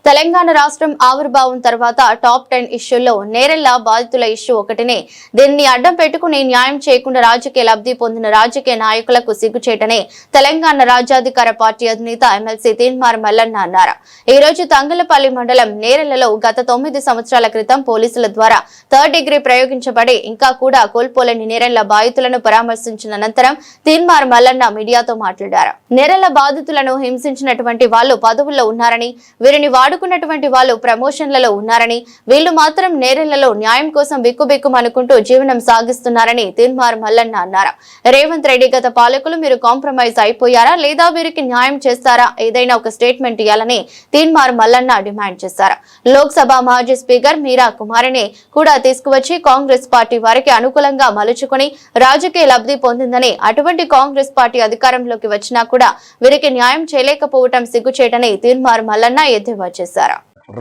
తెలంగాణ రాష్ట్రం ఆవిర్భావం తర్వాత టాప్ 10 ఇష్యూల్లో నేరెళ్ల బాధితుల ఇష్యూ ఒకటినే. దీన్ని అడ్డం పెట్టుకుని న్యాయం చేయకుండా రాజకీయ లబ్ధి పొందిన రాజకీయ నాయకులకు సిగ్గుచేటనే తెలంగాణ రాజ్యాధికార పార్టీ అధినేత ఎమ్మెల్సీ తీన్మార్ మల్లన్న అన్నారు. ఈ రోజు తంగలపల్లి మండలం నేరెళ్లలో గత 9 సంవత్సరాల క్రితం పోలీసుల ద్వారా 3rd డిగ్రీ ప్రయోగించబడి ఇంకా కూడా కోల్పోలేని నేరెళ్ల బాధితులను పరామర్శించిన అనంతరం తీన్మార్ మల్లన్న మీడియాతో మాట్లాడారు. నేరెళ్ల బాధితులను హింసించినటువంటి వాళ్లు పదవుల్లో ఉన్నారని, వీరిని వాడుకున్నటువంటి వాళ్ళు ప్రమోషన్లలో ఉన్నారని, వీళ్లు మాత్రం నేరెళ్లలో న్యాయం కోసం బిక్కుబిక్కుమనుకుంటూ జీవనం సాగిస్తున్నారని తీన్మార్ మల్లన్న అన్నారు. రేవంత్ రెడ్డి గత పాలకులు మీరు కాంప్రమైజ్ అయిపోయారా లేదా వీరికి న్యాయం చేస్తారా, ఏదైనా ఒక స్టేట్మెంట్ ఇవ్వాలని తీన్మార్ మల్లన్న డిమాండ్ చేశారు. లోక్సభ మాజీ స్పీకర్ మీరా కుమారిని కూడా తీసుకువచ్చి కాంగ్రెస్ పార్టీ వారికి అనుకూలంగా మలుచుకుని రాజకీయ లబ్ధి పొందిందని, అటువంటి కాంగ్రెస్ పార్టీ అధికారంలోకి వచ్చినా కూడా వీరికి న్యాయం చేయలేకపోవటం సిగ్గుచేటని తీన్మార్ మల్లన్న ఎద్దేవా చేశారు.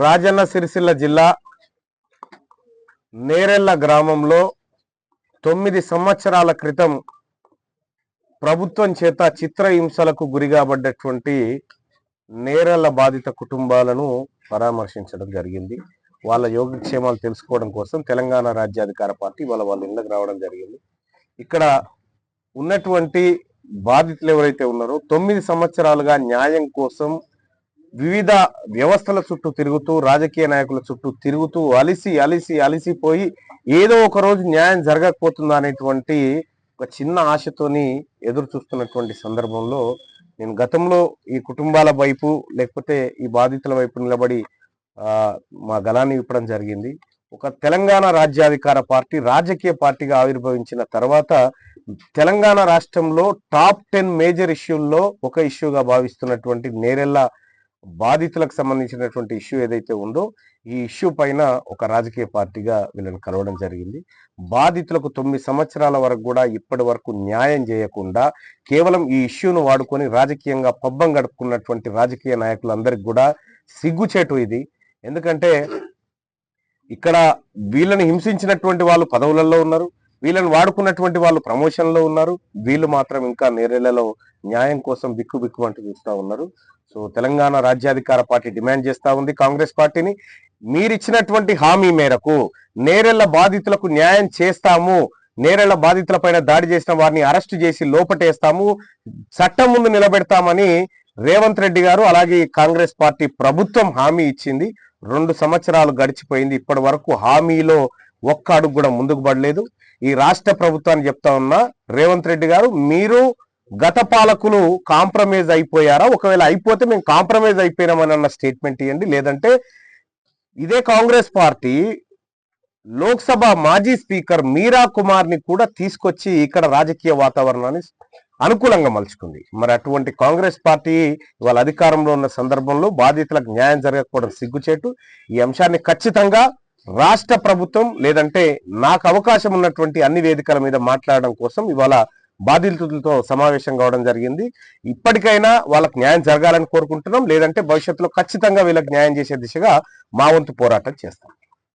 రాజన్న సిరిసిల్ల జిల్లా నేరెళ్ల గ్రామంలో 9 సంవత్సరాల క్రితం ప్రభుత్వం చేత చిత్రహింసలకు గురిగాబడ్డటువంటి నేరెళ్ల బాధిత కుటుంబాలను పరామర్శించడం జరిగింది. వాళ్ళ యోగక్షేమాలు తెలుసుకోవడం కోసం తెలంగాణ రాజ్యాధికార పార్టీ వాళ్ళ ఇళ్ళకి రావడం జరిగింది. ఇక్కడ ఉన్నటువంటి బాధితులు ఎవరైతే ఉన్నారో 9 సంవత్సరాలుగా న్యాయం కోసం వివిధ వ్యవస్థల చుట్టూ తిరుగుతూ, రాజకీయ నాయకుల చుట్టూ తిరుగుతూ అలిసిపోయి ఏదో ఒక రోజు న్యాయం జరగకపోతుందా అనేటువంటి ఒక చిన్న ఆశతోని ఎదురు చూస్తున్నటువంటి సందర్భంలో నేను గతంలో ఈ కుటుంబాల వైపు లేకపోతే ఈ బాధితుల వైపు నిలబడి మా గలాన్ని విప్పడం జరిగింది. ఒక తెలంగాణ రాజ్యాధికార పార్టీ రాజకీయ పార్టీగా ఆవిర్భవించిన తర్వాత తెలంగాణ రాష్ట్రంలో టాప్ 10 మేజర్ ఇష్యూల్లో ఒక ఇష్యూగా భావిస్తున్నటువంటి నేరెళ్ల బాధితులకు సంబంధించినటువంటి ఇష్యూ ఏదైతే ఉందో ఈ ఇష్యూ పైన ఒక రాజకీయ పార్టీగా వీళ్ళని కలవడం జరిగింది. బాధితులకు 9 సంవత్సరాల వరకు కూడా ఇప్పటి వరకు న్యాయం చేయకుండా కేవలం ఈ ఇష్యూను వాడుకొని రాజకీయంగా పబ్బం గడుపుకున్నటువంటి రాజకీయ నాయకులందరికీ కూడా సిగ్గుచేటు ఇది. ఎందుకంటే ఇక్కడ వీళ్ళని హింసించినటువంటి వాళ్ళు పదవులలో ఉన్నారు, వీళ్ళని వాడుకున్నటువంటి వాళ్ళు ప్రమోషన్లో ఉన్నారు, వీళ్ళు మాత్రం ఇంకా నేరెళ్లలో న్యాయం కోసం బిక్కుబిక్కు చూస్తూ ఉన్నారు. సో తెలంగాణ రాజ్యాధికార పార్టీ డిమాండ్ చేస్తా ఉంది కాంగ్రెస్ పార్టీని, మీరిచ్చినటువంటి హామీ మేరకు నేరెళ్ల బాధితులకు న్యాయం చేస్తాము, నేరెళ్ల బాధితుల పైన దాడి చేసిన వారిని అరెస్టు చేసి లోపటేస్తాము, చట్టం ముందు నిలబెడతామని రేవంత్ రెడ్డి గారు అలాగే కాంగ్రెస్ పార్టీ ప్రభుత్వం హామీ ఇచ్చింది. 2 సంవత్సరాలు గడిచిపోయింది, ఇప్పటి వరకు హామీలో ఒక్క అడుగు కూడా ముందుకు పడలేదు. ఈ రాష్ట్ర ప్రభుత్వాన్ని చెప్తా ఉన్నా రేవంత్ రెడ్డి గారు, మీరు గత పాలకులు కాంప్రమైజ్ అయిపోయారా, ఒకవేళ అయిపోతే మేము కాంప్రమైజ్ అయిపోయినామని అన్న స్టేట్మెంట్ ఇవ్వండి. లేదంటే ఇదే కాంగ్రెస్ పార్టీ లోక్సభ మాజీ స్పీకర్ మీరా కుమార్ని కూడా తీసుకొచ్చి ఇక్కడ రాజకీయ వాతావరణాన్ని అనుకూలంగా మలుచుకుంది. మరి అటువంటి కాంగ్రెస్ పార్టీ వాళ్ళ అధికారంలో ఉన్న సందర్భంలో బాధితులకు న్యాయం జరగకపోవడం సిగ్గుచేటు. ఈ అంశాన్ని ఖచ్చితంగా రాష్ట్ర ప్రభుత్వం లేదంటే నాకు అవకాశం ఉన్నటువంటి అన్ని వేదికల మీద మాట్లాడడం కోసం ఇవాళ బాధితులతో సమావేశం కావడం జరిగింది. ఇప్పటికైనా వాళ్ళకి న్యాయం జరగాలని కోరుకుంటున్నాం, లేదంటే భవిష్యత్తులో ఖచ్చితంగా వీళ్ళకి న్యాయం చేసే దిశగా మా వంతు పోరాటం చేస్తాం.